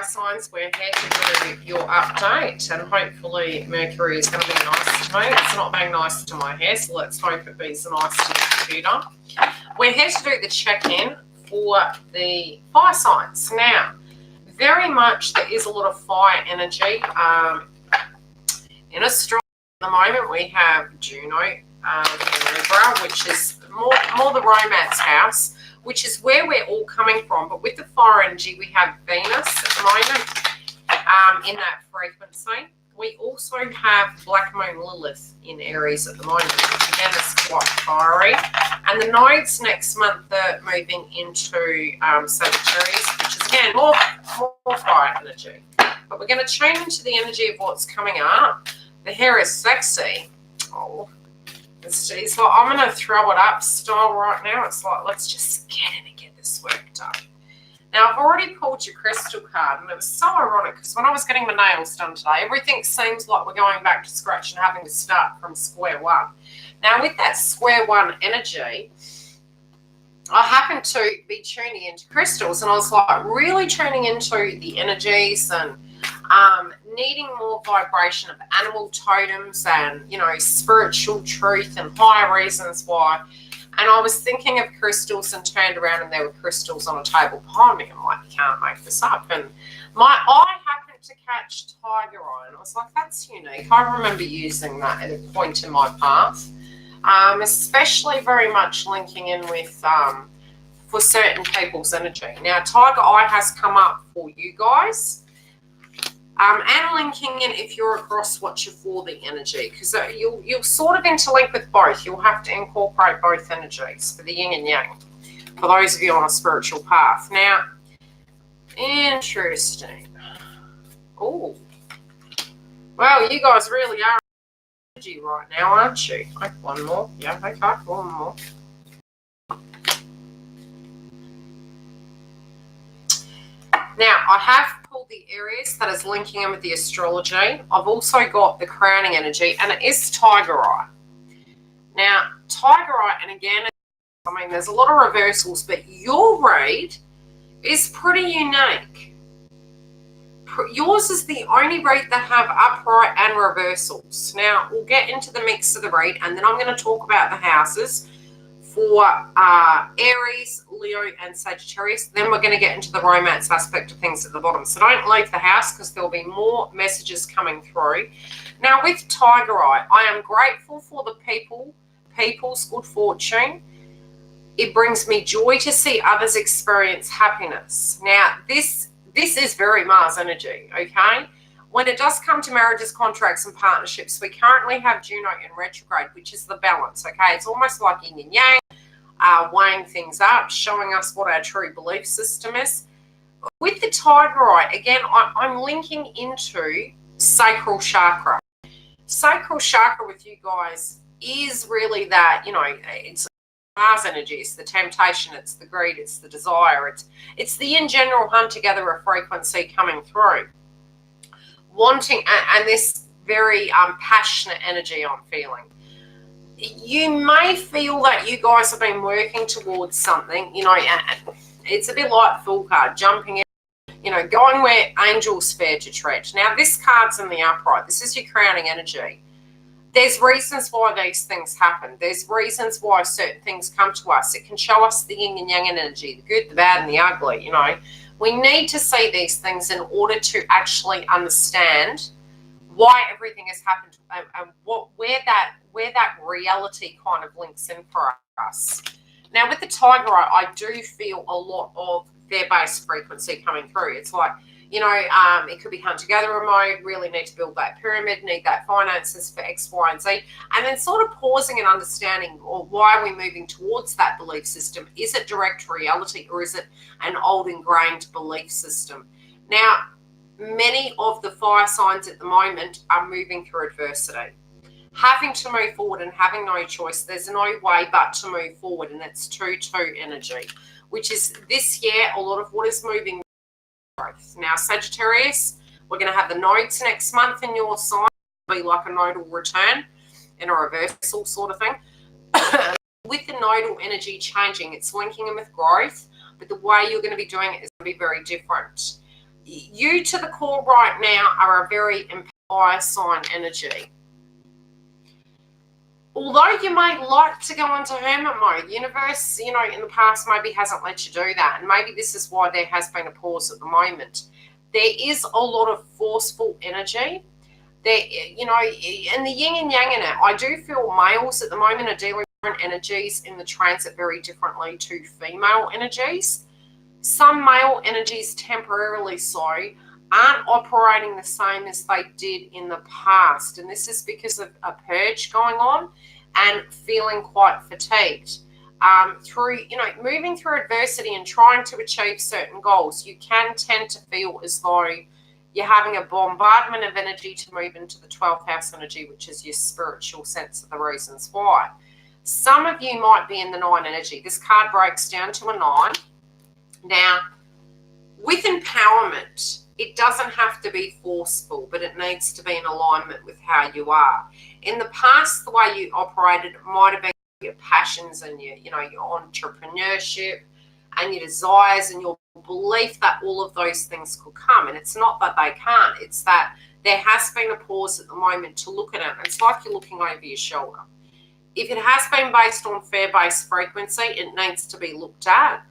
fire signs, we're here to do your update, and hopefully Mercury is going to be nice to me. It's not being nice to my hair, so let's hope it be nice to the computer. We're here to do the check-in for the fire signs. Now, very much there is a lot of fire energy. In Australia at the moment, we have Juno in Libra, which is more the romance house, which is where we're all coming from. But with the fire energy, we have Venus at the moment in that frequency. We also have Black Moon Lilith in Aries at the moment, which again is quite fiery. And the nodes next month are moving into Sagittarius, which is again more fire energy. But we're going to tune into the energy of what's coming up. The hair is sexy. Oh, it's like I'm going to throw it up style right now. It's like, let's just get in and get this work done. Now, I've already pulled your crystal card, and it was so ironic because when I was getting my nails done today, everything seems like we're going back to scratch and having to start from square one. Now, with that square one energy, I happened to be tuning into crystals, and I was like really tuning into the energies and needing more vibration of animal totems and, you know, spiritual truth and higher reasons why. And I was thinking of crystals and turned around and there were crystals on a table behind me. I'm like, you can't make this up. And my eye happened to catch tiger eye, and I was like, that's unique. I remember using that at a point in my path, especially very much linking in with for certain people's energy. Now, tiger eye has come up for you guys. And linking in if you're across what you're for the energy, because you'll sort of interlink with both. You'll have to incorporate both energies for the yin and yang, for those of you on a spiritual path. Now, interesting. Oh, well, you guys really are energy right now, aren't you? Okay, one more. Yeah, okay, one more. Now, I have pulled the Aries that is linking in with the astrology. I've also got the crowning energy, and it is tiger eye. Now, tiger eye, and again, I mean, there's a lot of reversals, but your read is pretty unique. Yours is the only read that have upright and reversals. Now, we'll get into the mix of the read, and then I'm going to talk about the houses for Aries, Leo, and Sagittarius. Then we're going to get into the romance aspect of things at the bottom. So don't leave the house because there will be more messages coming through. Now, with Tiger Eye, I am grateful for the people's good fortune. It brings me joy to see others experience happiness. Now, this is very Mars energy, okay? When it does come to marriages, contracts, and partnerships, we currently have Juno in retrograde, which is the balance, okay? It's almost like yin and yang, weighing things up, showing us what our true belief system is. With the tiger eye, again, I'm linking into sacral chakra. Sacral chakra with you guys is really that, you know, it's Mars energy, it's the temptation, it's the greed, it's the desire, it's the in general hunt together of frequency coming through. Wanting, and this very passionate energy I'm feeling. You may feel that you guys have been working towards something, you know, it's a bit like Fool card, jumping in, you know, going where angels fear to tread. Now, this card's in the upright. This is your crowning energy. There's reasons why these things happen. There's reasons why certain things come to us. It can show us the yin and yang energy, the good, the bad, and the ugly, you know. We need to see these things in order to actually understand why everything has happened and where that reality kind of links in for us. Now, with the tiger eye, I do feel a lot of their base frequency coming through. It's like, you know, it could be hunter-gatherer mode, really need to build that pyramid, need that finances for X, Y, and Z, and then sort of pausing and understanding, or why are we moving towards that belief system? Is it direct reality, or is it an old ingrained belief system? Now, many of the fire signs at the moment are moving through adversity, having to move forward and having no choice. There's no way but to move forward, and it's 2-2 energy, which is this year a lot of what is moving. Now, Sagittarius, we're going to have the nodes next month in your sign. It'll be like a nodal return in a reversal sort of thing. With the nodal energy changing, it's linking in with growth, but the way you're going to be doing it is going to be very different. You to the core right now are a very fire sign energy. Although you may like to go into hermit mode, universe, in the past maybe hasn't let you do that. And maybe this is why there has been a pause at the moment. There is a lot of forceful energy. There, and the yin and yang in it, I do feel males at the moment are dealing with different energies in the transit very differently to female energies. Some male energies temporarily aren't operating the same as they did in the past. And this is because of a purge going on and feeling quite fatigued. Through, moving through adversity and trying to achieve certain goals, you can tend to feel as though you're having a bombardment of energy to move into the 12th house energy, which is your spiritual sense of the reasons why. Some of you might be in the 9 energy. This card breaks down to a 9. Now, with empowerment, it doesn't have to be forceful, but it needs to be in alignment with how you are. In the past, the way you operated might have been your passions and your entrepreneurship and your desires and your belief that all of those things could come. And it's not that they can't, it's that there has been a pause at the moment to look at it. It's like you're looking over your shoulder. If it has been based on fear-based frequency, it needs to be looked at.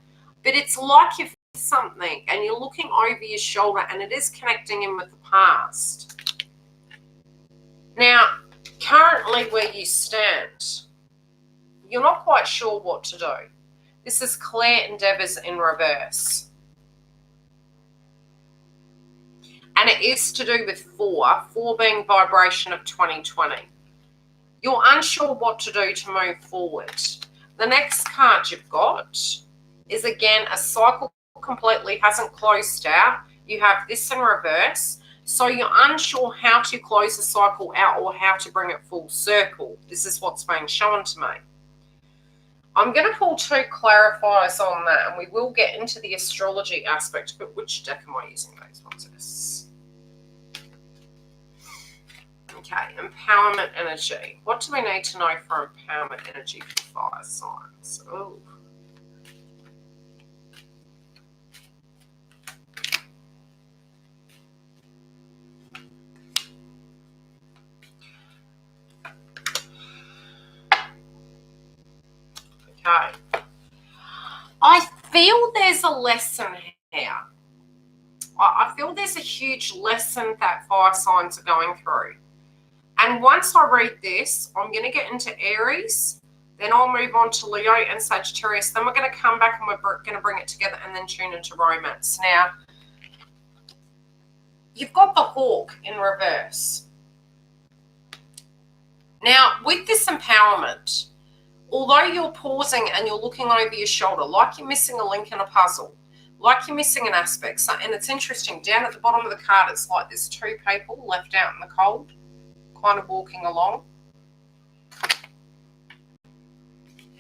But it's like you've something and you're looking over your shoulder and it is connecting in with the past. Now, currently where you stand, you're not quite sure what to do. This is clear endeavors in reverse. And it is to do with 4 being vibration of 2020. You're unsure what to do to move forward. The next card you've got is again a cycle completely hasn't closed out. You have this in reverse. So you're unsure how to close the cycle out or how to bring it full circle. This is what's being shown to me. I'm going to pull 2 clarifiers on that and we will get into the astrology aspect, but which deck am I using those ones as? Okay, empowerment energy. What do we need to know for empowerment energy for fire signs? Oh. Okay. I feel there's a lesson here. I feel there's a huge lesson that fire signs are going through. And once I read this, I'm going to get into Aries, then I'll move on to Leo and Sagittarius. Then we're going to come back and we're going to bring it together and then tune into romance. Now, you've got the hawk in reverse. Now, with this empowerment, although you're pausing and you're looking over your shoulder, like you're missing a link in a puzzle, like you're missing an aspect. So, and it's interesting, down at the bottom of the card, it's like there's 2 people left out in the cold, kind of walking along.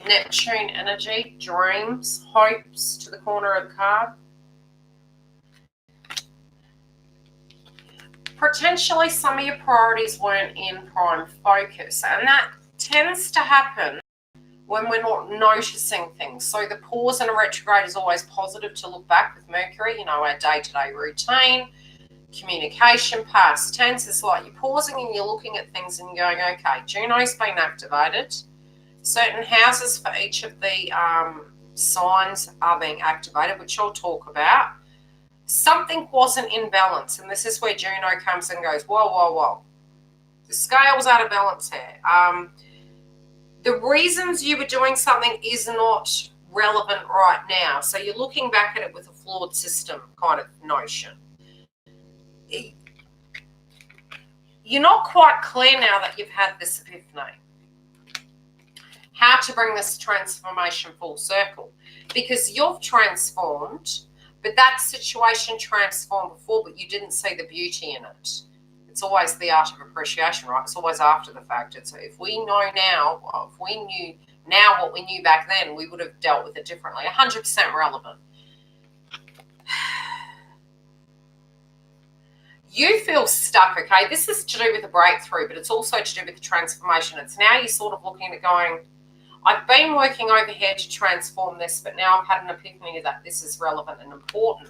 Neptune energy, dreams, hopes to the corner of the card. Potentially some of your priorities weren't in prime focus, and that tends to happen when we're not noticing things. So the pause in a retrograde is always positive to look back with Mercury, our day-to-day routine, communication, past tense. It's like you're pausing and you're looking at things and you're going, okay, Juno's been activated. Certain houses for each of the signs are being activated, which I'll talk about. Something wasn't in balance, and this is where Juno comes and goes, whoa, whoa, whoa. The scale's out of balance here. The reasons you were doing something is not relevant right now. So you're looking back at it with a flawed system kind of notion. You're not quite clear now that you've had this epiphany. How to bring this transformation full circle. Because you've transformed, but that situation transformed before, but you didn't see the beauty in it. It's always the art of appreciation, right? It's always after the fact. It's if we know now, if we knew now what we knew back then, we would have dealt with it differently. 100% relevant. You feel stuck, okay? This is to do with a breakthrough, but it's also to do with the transformation. It's now you're sort of looking at going, I've been working over here to transform this, but now I've had an epiphany that this is relevant and important.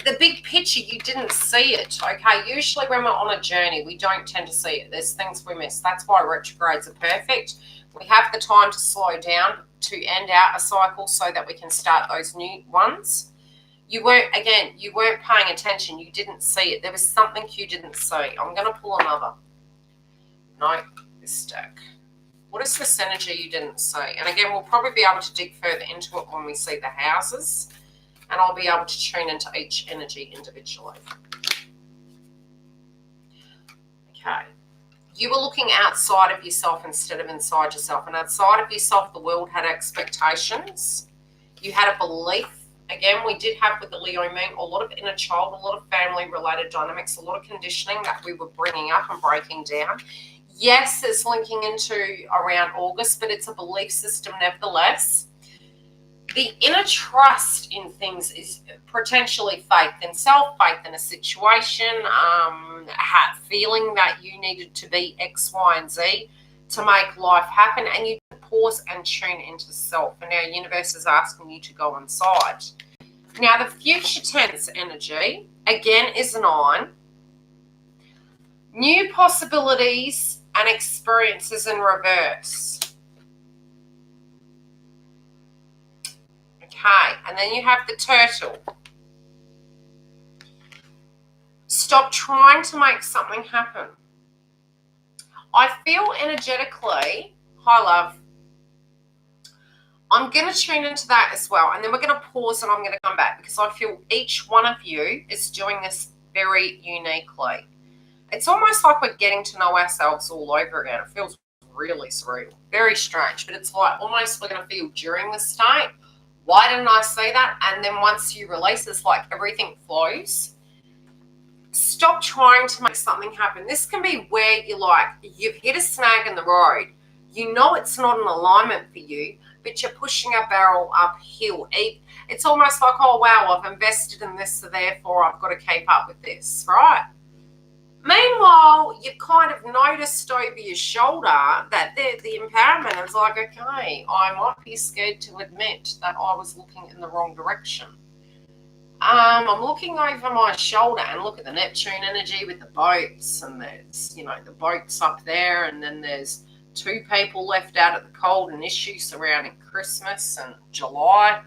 the big picture, you didn't see it, okay? Usually when we're on a journey, we don't tend to see it. There's things we miss. That's why retrogrades are perfect. We have the time to slow down to end out a cycle so that we can start those new ones. You weren't paying attention. You didn't see it. There was something you didn't see. I'm going to pull another. No, this deck. What is this energy you didn't see? And again, we'll probably be able to dig further into it when we see the houses. And I'll be able to tune into each energy individually. Okay. You were looking outside of yourself instead of inside yourself. And outside of yourself, the world had expectations. You had a belief. Again, we did have with the Leo moon a lot of inner child, a lot of family-related dynamics, a lot of conditioning that we were bringing up and breaking down. Yes, it's linking into around August, but it's a belief system nevertheless. The inner trust in things is potentially faith in self, faith in a situation, feeling that you needed to be X, Y, and Z to make life happen, and you pause and tune into self. And our universe is asking you to go inside. Now, the future tense energy, again, is 9. New possibilities and experiences in reverse. Okay, and then you have the turtle. Stop trying to make something happen. I feel energetically, hi love, I'm going to tune into that as well. And then we're going to pause and I'm going to come back because I feel each one of you is doing this very uniquely. It's almost like we're getting to know ourselves all over again. It feels really surreal, very strange, but it's like almost we're going to feel during the state. Why didn't I say that? And then once you release, it's like everything flows. Stop trying to make something happen. This can be where you've hit a snag in the road. You know it's not in alignment for you, but you're pushing a barrel uphill. It's almost like, oh, wow, I've invested in this, so therefore I've got to keep up with this, right? Meanwhile, you've kind of noticed over your shoulder that the empowerment is like, okay, I might be scared to admit that I was looking in the wrong direction. I'm looking over my shoulder and look at the Neptune energy with the boats, and there's, the boats up there, and then there's 2 people left out at the cold and issues surrounding Christmas and July.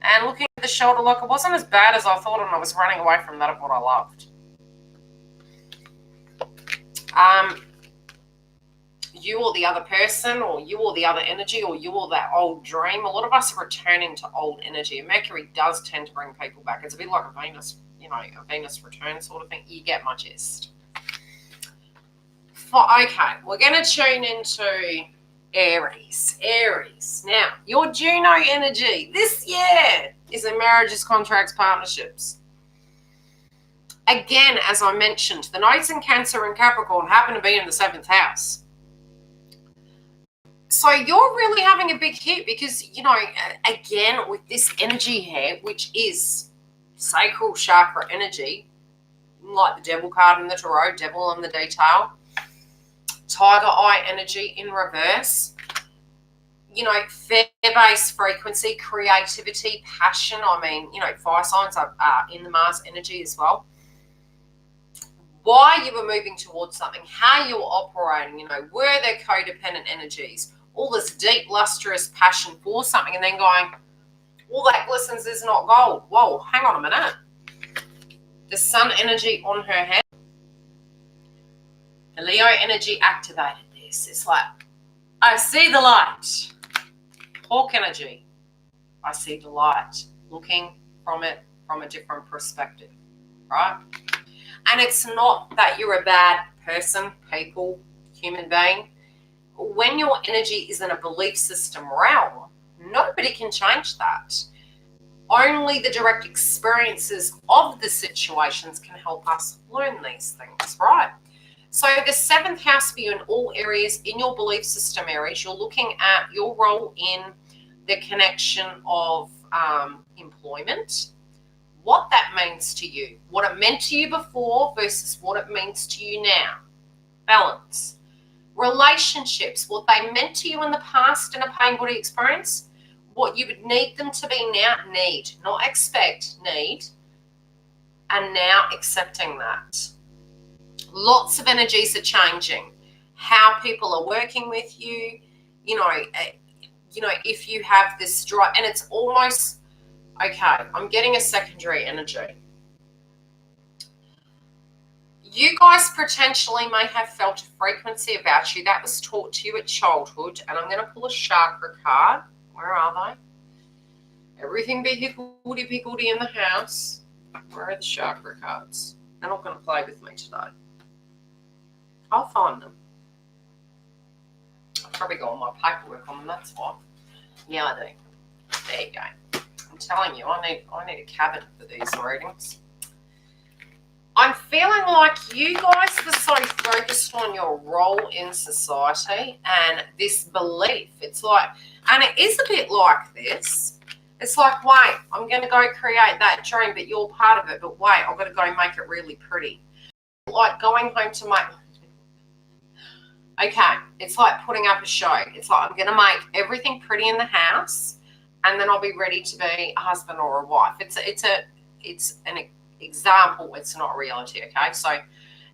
And looking at the shoulder, like it wasn't as bad as I thought, and I was running away from that of what I loved. You or the other person, or you or the other energy, or you or that old dream. A lot of us are returning to old energy. And Mercury does tend to bring people back. It's a bit like a Venus, a Venus return sort of thing. You get my gist. Okay, we're going to tune into Aries. Aries. Now, your Juno energy this year is in marriages, contracts, partnerships. Again, as I mentioned, the nodes in Cancer and Capricorn happen to be in the 7th house. So you're really having a big hit because, again, with this energy here, which is sacral chakra energy, like the devil card in the tarot, devil in the detail, tiger eye energy in reverse, fear-based frequency, creativity, passion. Fire signs are in the Mars energy as well. Why you were moving towards something, how you were operating, were there codependent energies, all this deep, lustrous passion for something, and then going, all that glistens is not gold. Whoa, hang on a minute. The sun energy on her head, the Leo energy activated this. It's like, I see the light. Hawk energy, I see the light, looking from it from a different perspective, right? And it's not that you're a bad person, people, human being. When your energy is in a belief system realm, nobody can change that. Only the direct experiences of the situations can help us learn these things, right? So the 7th house for you in all areas, in your belief system areas, you're looking at your role in the connection of employment, what that means to you, what it meant to you before versus what it means to you now. Balance. Relationships, what they meant to you in the past in a pain body experience, what you would need them to be now, need, not expect, need. and now accepting that. Lots of energies are changing. How people are working with you, if you have this drive, and it's almost, okay, I'm getting a secondary energy. You guys potentially may have felt a frequency about you that was taught to you at childhood, and I'm going to pull a chakra card. Where are they? Everything be higgledy-piggledy in the house. Where are the chakra cards? They're not going to play with me today. I'll find them. I've probably got all my paperwork on them, that's why. Yeah, I do. There you go. I'm telling you, I need a cabinet for these readings. I'm feeling like you guys are so focused on your role in society and this belief. It's like, and it is a bit like this. It's like, wait, I'm going to go create that dream, but you're part of it. But wait, I've got to go make it really pretty. Like going home to make... Okay, it's like putting up a show. It's like I'm going to make everything pretty in the house, and then I'll be ready to be a husband or a wife. It's an example. It's not reality. Okay, so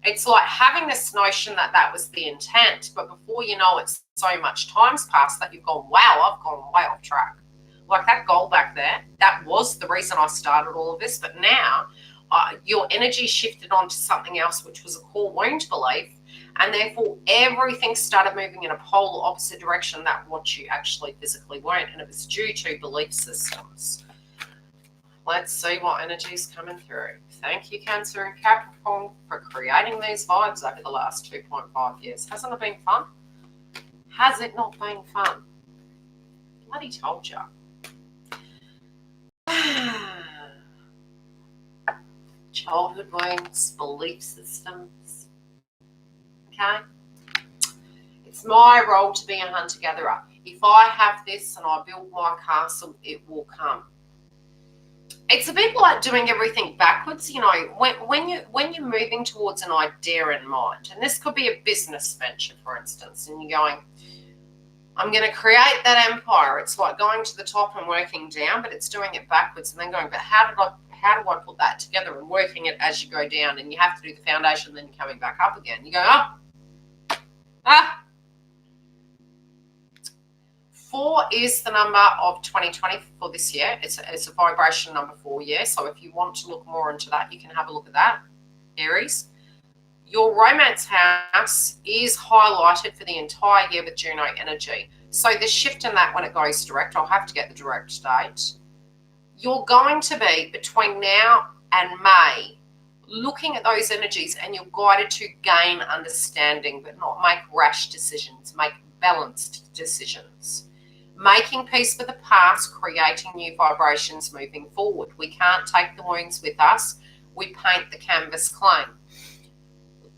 it's like having this notion that was the intent, but before you know it, so much time's passed that you've gone, wow, I've gone way off track. Like that goal back there, that was the reason I started all of this, but now your energy shifted onto something else, which was a core wound belief. And therefore, everything started moving in a polar opposite direction that what you actually physically weren't. And it was due to belief systems. Let's see what energy is coming through. Thank you, Cancer and Capricorn, for creating these vibes over the last 2.5 years. Hasn't it been fun? Has it not been fun? Bloody told you. Childhood wounds, belief systems. Okay? It's my role to be a hunter-gatherer. If I have this and I build my castle, it will come. It's a bit like doing everything backwards, you know, when you're moving towards an idea in mind, and this could be a business venture, for instance, and you're going, I'm going to create that empire. It's like going to the top and working down, but it's doing it backwards and then going, but how do I put that together, and working it as you go down, and you have to do the foundation, then you're coming back up again. You go, 4 is the number of 2020 for this year. It's a vibration number 4 year. So if you want to look more into that, you can have a look at that, Aries. Your romance house is highlighted for the entire year with Juno energy. So the shift in that when it goes direct, I'll have to get the direct date. You're going to be between now and May looking at those energies, and you're guided to gain understanding, but not make rash decisions, make balanced decisions. Making peace with the past, creating new vibrations moving forward. We can't take the wounds with us. We paint the canvas clean.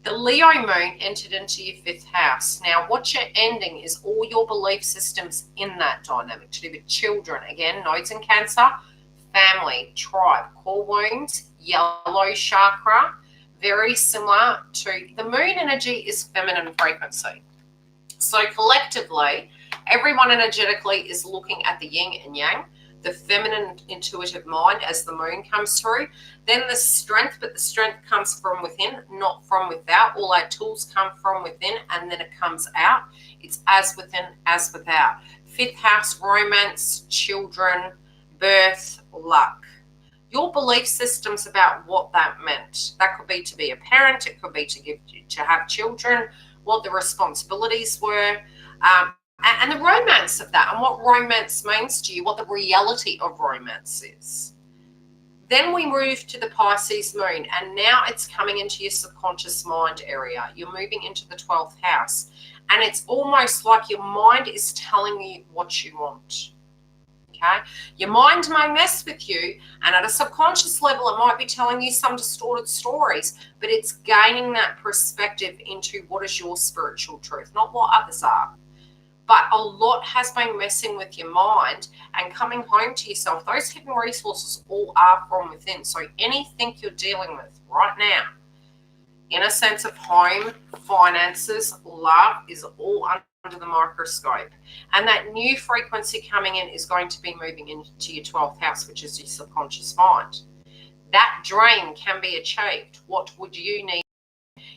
The Leo moon entered into your 5th house. Now, what you're ending is all your belief systems in that dynamic to do with children. Again, nodes in Cancer, family, tribe, core wounds, yellow chakra, very similar to the moon energy is feminine frequency. So collectively, everyone energetically is looking at the yin and yang, the feminine intuitive mind as the moon comes through, then the strength, but the strength comes from within, not from without. All our tools come from within, and then it comes out. It's as within, as without. 5th house, romance, children, birth, luck. Your belief systems about what that meant. That could be to be a parent, it could be to have children, what the responsibilities were, and the romance of that, and what romance means to you, what the reality of romance is. Then we move to the Pisces moon, and now it's coming into your subconscious mind area. You're moving into the 12th house, and it's almost like your mind is telling you what you want. Okay? Your mind may mess with you, and at a subconscious level, it might be telling you some distorted stories, but it's gaining that perspective into what is your spiritual truth, not what others are. But a lot has been messing with your mind and coming home to yourself. Those hidden resources all are from within. So anything you're dealing with right now, in a sense of home, finances, love, is all under the microscope. And that new frequency coming in is going to be moving into your 12th house, which is your subconscious mind. that dream can be achieved. What would you need?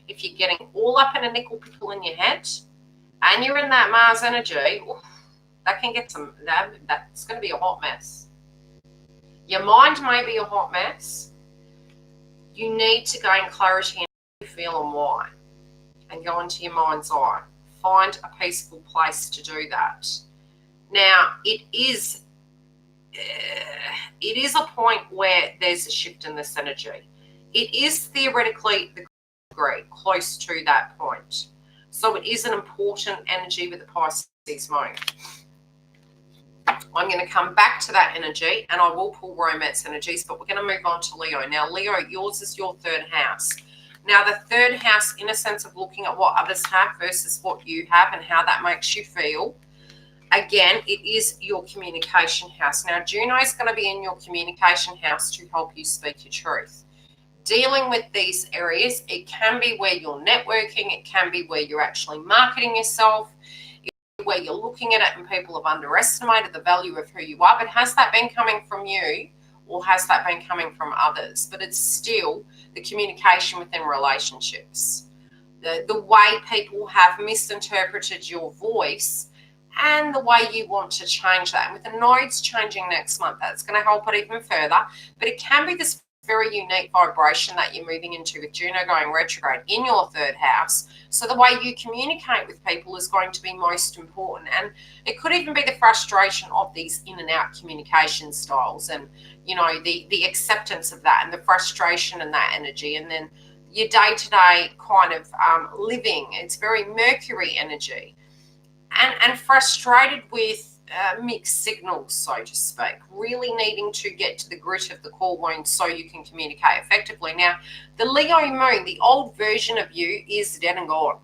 If you're getting all up in a nickel pickle in your head and you're in that Mars energy, that can get that's going to be a hot mess. Your mind may be a hot mess. You need to gain clarity in how you feel and why, and go into your mind's eye. Find a peaceful place to do that. Now, it is a point where there's a shift in this energy. It is theoretically the degree close to that point. So it is an important energy with the Pisces moon. I'm going to come back to that energy, and I will pull romance energies, but we're going to move on to Leo. Now, Leo, yours is your third house. Now, the third house, in a sense of looking at what others have versus what you have and how that makes you feel, again, it is your communication house. Now, Juno is going to be in your communication house to help you speak your truth. Dealing with these areas, it can be where you're networking, it can be where you're actually marketing yourself, where you're looking at it and people have underestimated the value of who you are. But has that been coming from you, or has that been coming from others? But it's still the communication within relationships. The way people have misinterpreted your voice and the way you want to change that. And with the nodes changing next month, that's going to help it even further. But it can be this very unique vibration that you're moving into with Juno going retrograde in your third house. So the way you communicate with people is going to be most important. And it could even be the frustration of these in and out communication styles, and, you know, the acceptance of that and the frustration and that energy. And then your day-to-day kind of living, it's very Mercury energy, and frustrated with mixed signals, so to speak, really needing to get to the grit of the core wound so you can communicate effectively. Now, the Leo moon, the old version of you, is dead and gone.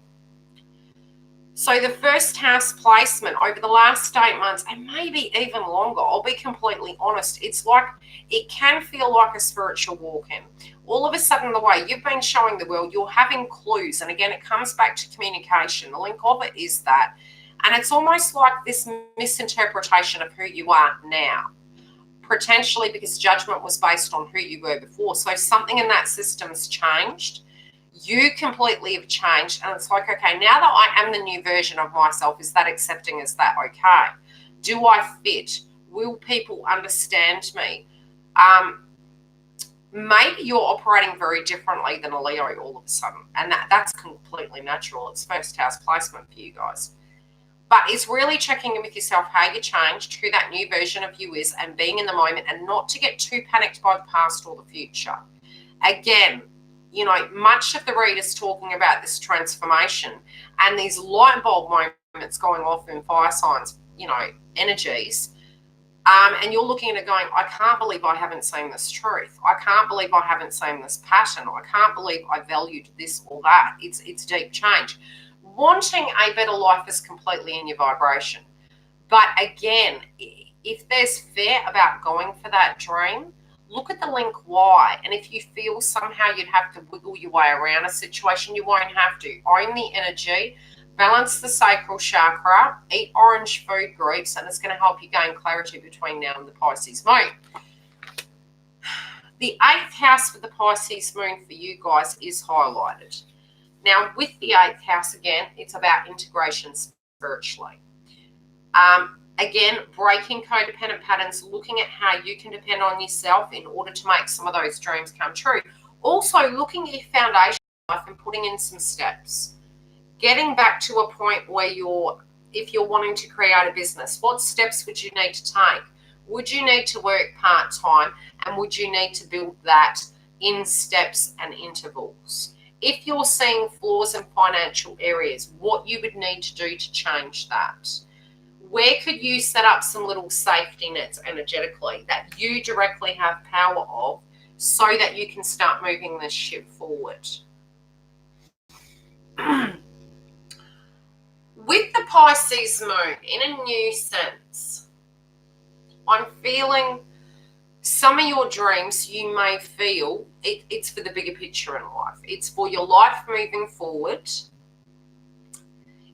So the first house placement over the last 8 months, and maybe even longer, I'll be completely honest, it's like it can feel like a spiritual walk-in. All of a sudden, the way you've been showing the world, you're having clues. And again, it comes back to communication. The link of it is that. And it's almost like this misinterpretation of who you are now, potentially because judgment was based on who you were before. So something in that system's changed. You completely have changed. And it's like, okay, now that I am the new version of myself, is that accepting? Is that okay? Do I fit? Will people understand me? Maybe you're operating very differently than a Leo all of a sudden. And that's completely natural. It's first house placement for you guys. But it's really checking in with yourself how you changed, who that new version of you is, and being in the moment, and not to get too panicked by the past or the future. Again, you know, much of the read is talking about this transformation and these light bulb moments going off in fire signs, you know, energies. And you're looking at it going, I can't believe I haven't seen this truth. I can't believe I haven't seen this pattern. I can't believe I valued this or that. It's deep change. Wanting a better life is completely in your vibration. But again, if there's fear about going for that dream, look at the link why. And if you feel somehow you'd have to wiggle your way around a situation, you won't have to. Own the energy, balance the sacral chakra, eat orange food groups, and it's going to help you gain clarity between now and the Pisces moon. The 8th house for the Pisces moon for you guys is highlighted. Now, with the 8th house, again, it's about integration spiritually. Again, breaking codependent patterns, looking at how you can depend on yourself in order to make some of those dreams come true. Also, looking at your foundation life and putting in some steps. Getting back to a point where if you're wanting to create a business, what steps would you need to take? Would you need to work part-time, and would you need to build that in steps and intervals? If you're seeing flaws in financial areas, what you would need to do to change that. Where could you set up some little safety nets energetically that you directly have power of so that you can start moving this ship forward? With the Pisces moon, in a new sense, I'm feeling some of your dreams you may feel it's for the bigger picture in life. It's for your life moving forward,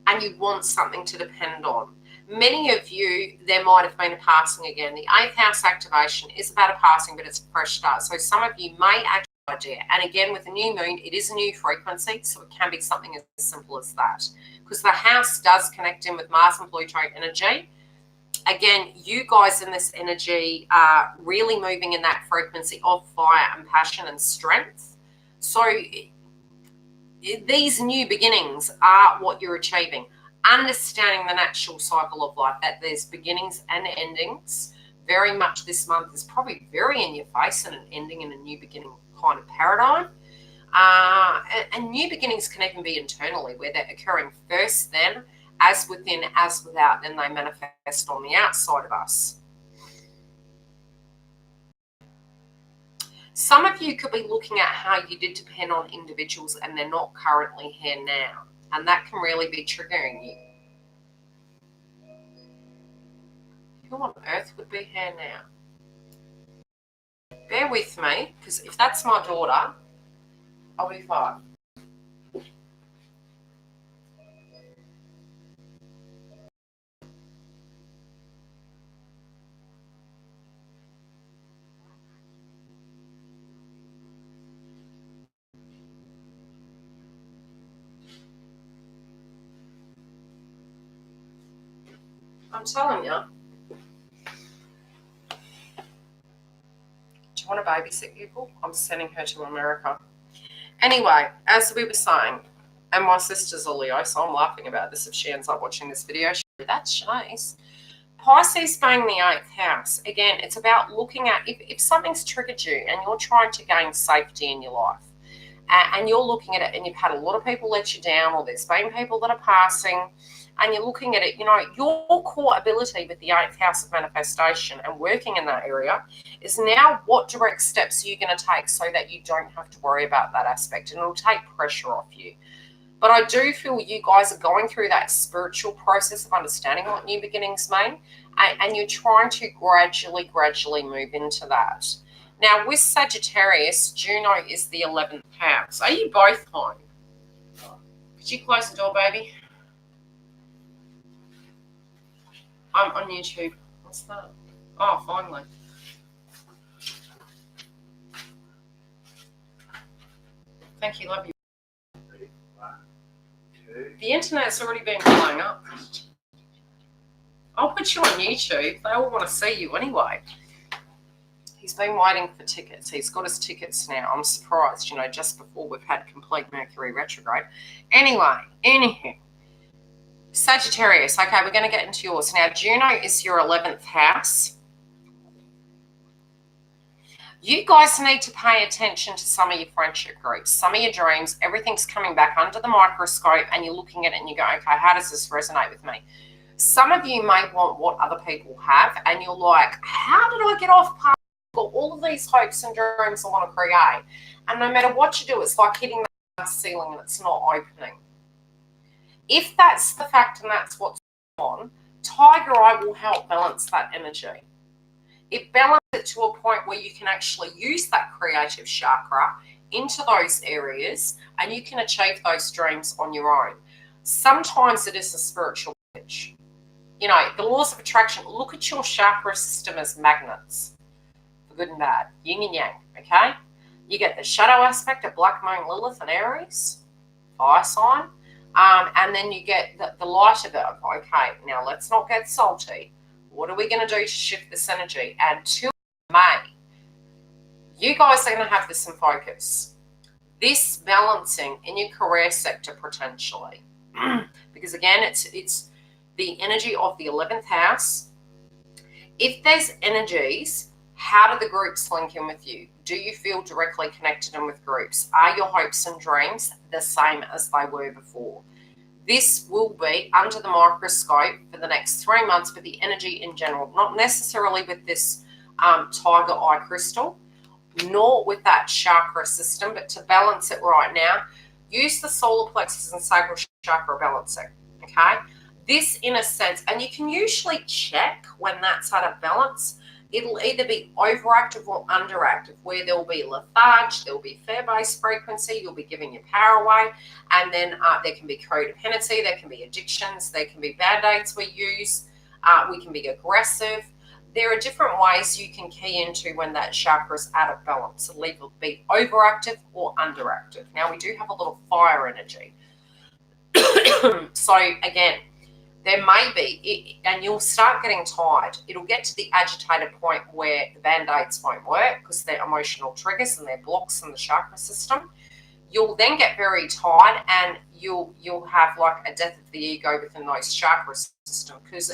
and you want something to depend on. Many of you, there might have been a passing again. The 8th house activation is about a passing, but it's a fresh start. So some of you may actually idea. And again, with the new moon, it is a new frequency, so it can be something as simple as that. Because the house does connect in with Mars and Pluto energy. Again, you guys in this energy are really moving in that frequency of fire and passion and strength. So these new beginnings are what you're achieving. Understanding the natural cycle of life, that there's beginnings and endings. Very much this month is probably very in your face, and an ending and a new beginning kind of paradigm. And new beginnings can even be internally, where they're occurring first, then as within, as without, then they manifest on the outside of us. Some of you could be looking at how you did depend on individuals and they're not currently here now. And that can really be triggering you. Who on earth would be here now? Bear with me, because if that's my daughter, I'll be fine. I'm telling you. Do you want to babysit people? I'm sending her to America. Anyway, as we were saying, and my sister's a Leo, so I'm laughing about this if she ends up watching this video. That's nice. Pisces being the 8th house. Again, it's about looking at if something's triggered you and you're trying to gain safety in your life, and you're looking at it and you've had a lot of people let you down, or there's been people that are passing, and you're looking at it, you know, your core ability with the 8th house of manifestation and working in that area is now what direct steps are you going to take so that you don't have to worry about that aspect, and it'll take pressure off you. But I do feel you guys are going through that spiritual process of understanding what new beginnings mean, and you're trying to gradually move into that. Now, with Sagittarius, Juno is the 11th house. Are you both home? Could you close the door, baby? I'm on YouTube. What's that? Oh, finally. Thank you, love you. The internet's already been blowing up. I'll put you on YouTube. They all want to see you anyway. He's been waiting for tickets. He's got his tickets now. I'm surprised, you know, just before we've had complete Mercury retrograde. Anyway, anywho. Sagittarius. Okay, we're going to get into yours. Now, Juno is your 11th house. You guys need to pay attention to some of your friendship groups, some of your dreams. Everything's coming back under the microscope, and you're looking at it and you go, okay, how does this resonate with me? Some of you may want what other people have, and you're like, how did I get off path? I've got all of these hopes and dreams I want to create. And no matter what you do, it's like hitting the glass ceiling and it's not opening. If that's the fact and that's what's going on, Tiger Eye will help balance that energy. It balances it to a point where you can actually use that creative chakra into those areas and you can achieve those dreams on your own. Sometimes it is a spiritual bridge. You know, the laws of attraction, look at your chakra system as magnets, for good and bad, yin and yang, okay? You get the shadow aspect of Black Moon, Lilith and Aries, fire sign, and then you get the light of it. Okay, now let's not get salty. What are we going to do to shift this energy? And till May, you guys are going to have this in focus. This balancing in your career sector potentially. Because again, it's the energy of the 11th house. If there's energies, how do the groups link in with you? Do you feel directly connected in with groups? Are your hopes and dreams the same as they were before? This will be under the microscope for the next 3 months with the energy in general, not necessarily with this Tiger Eye crystal, nor with that chakra system, but to balance it right now, use the solar plexus and sacral chakra balancing, okay? This in a sense, and you can usually check when that's out of balance. It'll either be overactive or underactive, where there'll be lethargy, there'll be fear-based frequency, you'll be giving your power away, and then there can be codependency, there can be addictions, there can be band-aids we use. We can be aggressive. There are different ways you can key into when that chakra is out of balance. It'll either be overactive or underactive. Now, we do have a little fire energy. So, again, there may be, and you'll start getting tired. It'll get to the agitated point where the band-aids won't work because they're emotional triggers and they're blocks in the chakra system. You'll then get very tired and you'll have like a death of the ego within those chakra system because